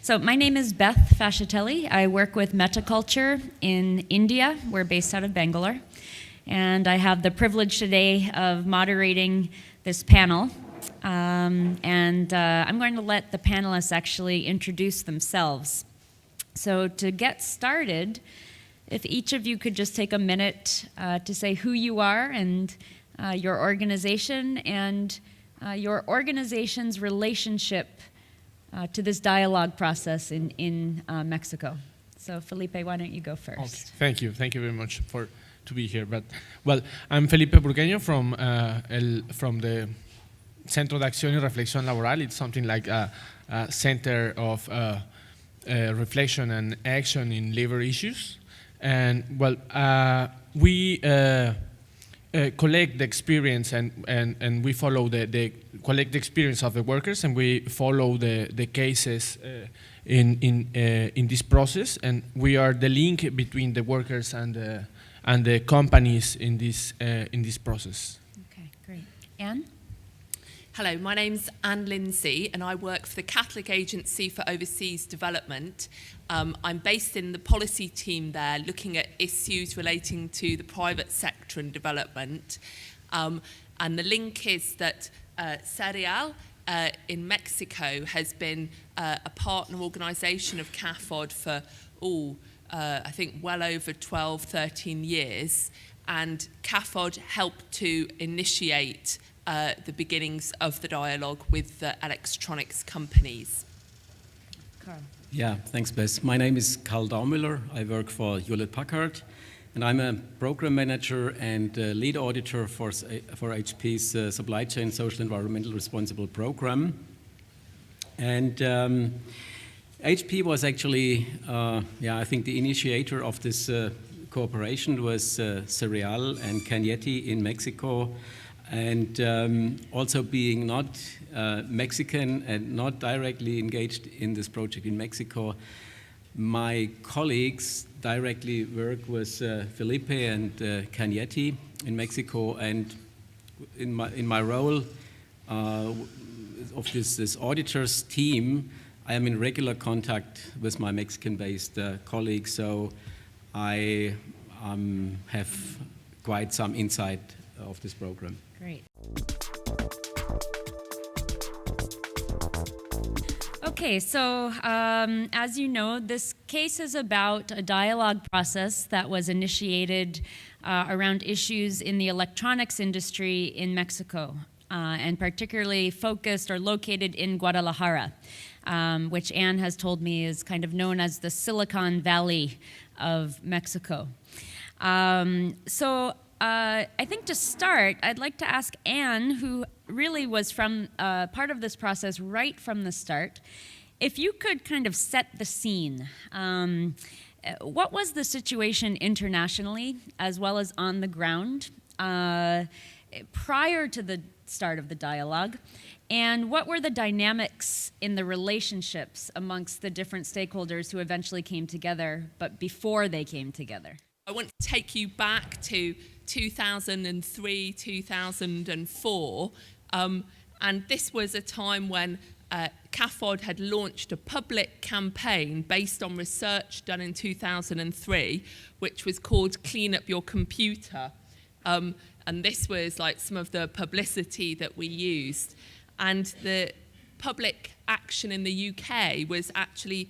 So my name is Beth Fascitelli. I work with Metaculture in India. We're based out of Bangalore. And I have the privilege today of moderating this panel. I'm going to let the panelists actually introduce themselves. So to get started, if each of you could just take a minute to say who you are and your organization and your organization's relationship to this dialogue process in Mexico. So Felipe, why don't you go first? Okay. Thank you very much to be here. But well, I'm Felipe Burgueño from the Centro de Acción y Reflexión Laboral. It's something like a center of reflection and action in labor issues. And well, we collect the experience and we follow collect the experience of the workers, and we follow the cases in this process, and we are the link between the workers and the companies in this process. Okay, great. Anne? Hello, my name's Anne Lindsay, and I work for the Catholic Agency for Overseas Development. I'm based in the policy team there, looking at issues relating to the private sector and development. And the link is that CEREAL in Mexico has been a partner organisation of CAFOD for, I think, well over 12, 13 years. And CAFOD helped to initiate the beginnings of the dialogue with the electronics companies. Carl. Yeah, thanks, Bess. My name is Karl Daumüller. I work for Hewlett-Packard, and I'm a program manager and lead auditor for HP's Supply Chain Social Environmental Responsible program. And HP was actually, I think the initiator of this cooperation was CEREAL and Cañetti in Mexico. And also being not Mexican and not directly engaged in this project in Mexico, my colleagues directly work with Felipe and Cañetti in Mexico, and in my role of this auditors team, I am in regular contact with my Mexican-based colleagues, so I have quite some insight of this program. Great. Okay, so as you know, this case is about a dialogue process that was initiated around issues in the electronics industry in Mexico, and particularly focused or located in Guadalajara, which Anne has told me is kind of known as the Silicon Valley of Mexico. I think to start, I'd like to ask Anne, who really was from part of this process right from the start, if you could kind of set the scene. What was the situation internationally as well as on the ground prior to the start of the dialogue? And what were the dynamics in the relationships amongst the different stakeholders who eventually came together, but before they came together? I want to take you back to 2003, 2004, and this was a time when CAFOD had launched a public campaign based on research done in 2003, which was called Clean Up Your Computer. And this was like some of the publicity that we used. And the public action in the UK was actually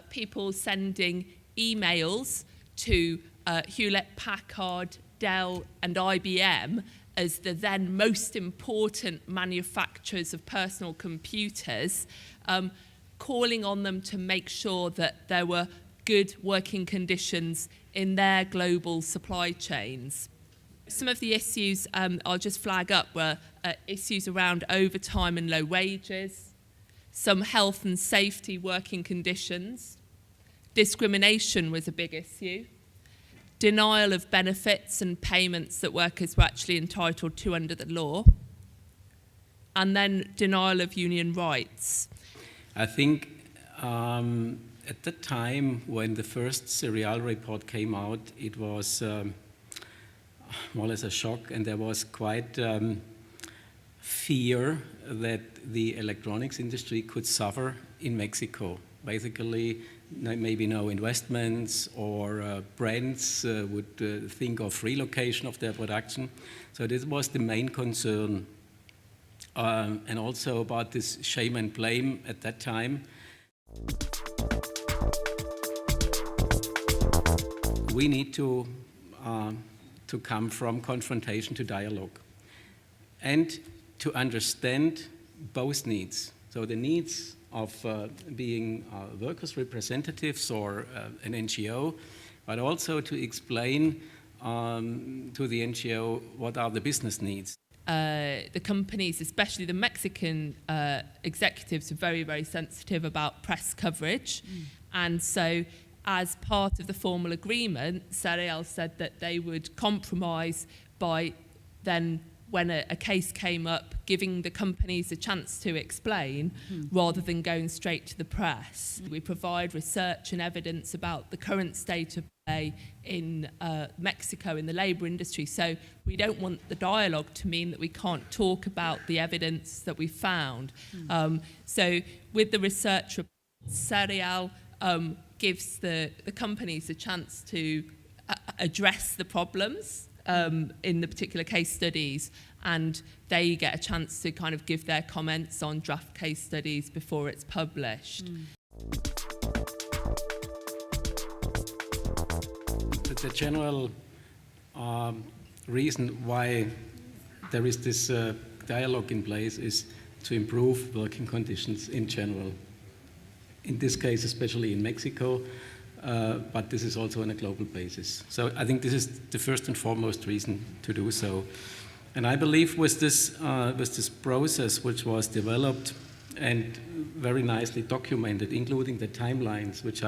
people sending emails to Hewlett-Packard, Dell and IBM as the then most important manufacturers of personal computers, calling on them to make sure that there were good working conditions in their global supply chains. Some of the issues I'll just flag up were issues around overtime and low wages, some health and safety working conditions. Discrimination was a big issue. Denial of benefits and payments that workers were actually entitled to under the law. And then denial of union rights. I think at the time when the first CEREAL report came out, it was more or less a shock, and there was quite fear that the electronics industry could suffer in Mexico. basically maybe no investments, or brands would think of relocation of their production. So this was the main concern. And also about this shame and blame at that time. We need to come from confrontation to dialogue and to understand both needs. So the needs of being workers' representatives or an NGO, but also to explain to the NGO what are the business needs. The companies, especially the Mexican executives, are very, very sensitive about press coverage. And so as part of the formal agreement, Cereal said that they would compromise by then, when a case came up, giving the companies a chance to explain rather than going straight to the press. We provide research and evidence about the current state of play in Mexico in the labour industry. So we don't want the dialogue to mean that we can't talk about the evidence that we found. So with the research report, Cereal gives the companies a chance to address the problems in the particular case studies, and they get a chance to kind of give their comments on draft case studies before it's published. The general reason why there is this dialogue in place is to improve working conditions in general. In this case, especially in Mexico, but this is also on a global basis. So I think this is the first and foremost reason to do so. And I believe with this process, which was developed and very nicely documented, including the timelines, which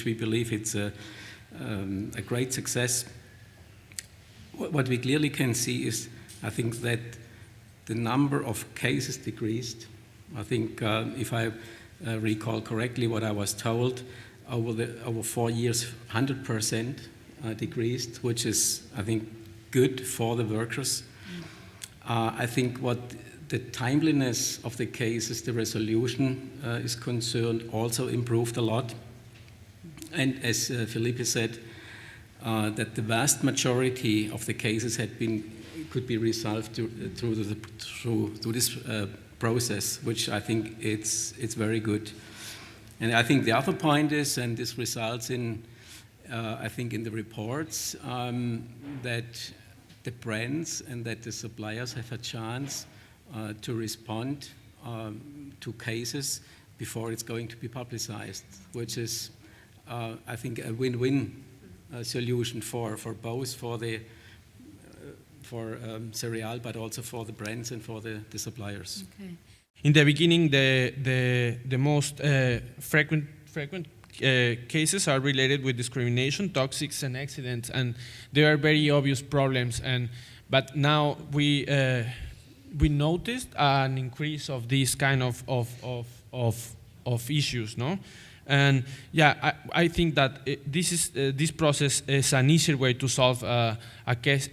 we believe it's a great success. What we clearly can see is, I think, that the number of cases decreased. I think, if I recall correctly what I was told, over 4 years, 100% decreased, which is, I think, good for the workers. I think what the timeliness of the cases, the resolution is concerned, also improved a lot. And as Felipe said, that the vast majority of the cases could be resolved through this process, which I think it's very good. And I think the other point is, and this results in, I think in the reports, that the brands and that the suppliers have a chance to respond to cases before it's going to be publicized, which is, I think, a win-win solution for both, for Cereal, but also for the brands and for the suppliers. Okay. In the beginning, the most frequent cases are related with discrimination, toxics, and accidents, and there are very obvious problems. But now we noticed an increase of these kind of issues, no? And yeah, I think that this process is an easier way to solve a case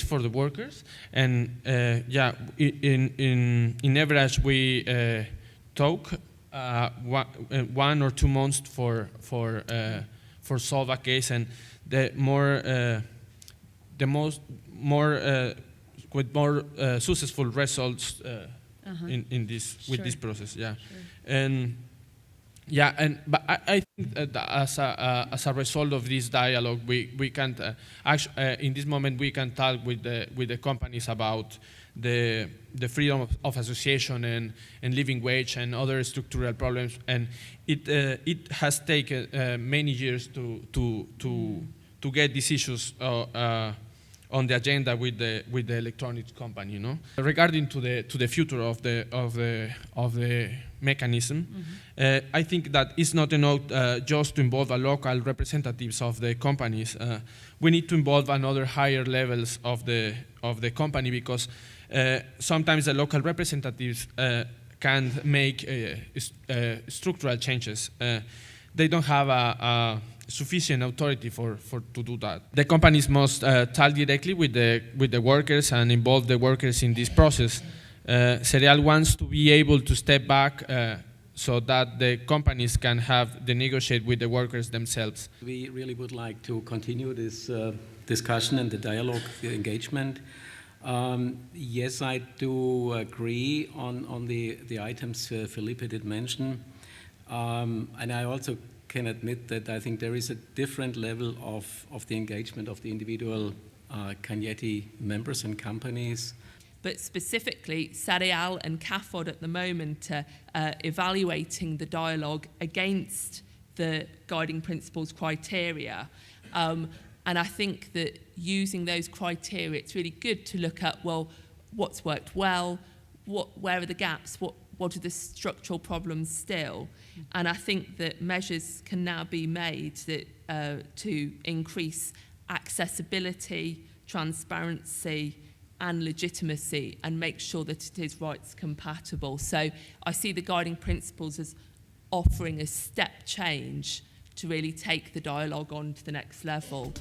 for the workers. And yeah, in average we talk 1 or 2 months for solve a case, and with more successful results with this process. Yeah, Sure. and. Yeah, but I think that as a result of this dialogue, we can in this moment we can talk with the companies about the freedom of association and living wage and other structural problems, and it has taken many years to get these issues on the agenda with the electronics company, you know. Regarding to the future of the mechanism, I think that it's not enough just to involve a local representatives of the companies. We need to involve another higher levels of the company, because sometimes the local representatives can't make structural changes. They don't have a sufficient authority to do that. The companies must talk directly with the workers and involve the workers in this process. Cereal wants to be able to step back so that the companies can have the negotiate with the workers themselves. We really would like to continue this discussion and the dialogue, the engagement. Yes, I do agree on the items Felipe did mention. And I also can admit that I think there is a different level of the engagement of the individual Cañete members and companies. But specifically, Sareal and CAFOD at the moment are evaluating the dialogue against the guiding principles criteria. And I think that using those criteria, it's really good to look at, well, what's worked well, where are the gaps, what are the structural problems still? And I think that measures can now be made that, to increase accessibility, transparency, and legitimacy, and make sure that it is rights compatible. So I see the guiding principles as offering a step change to really take the dialogue on to the next level.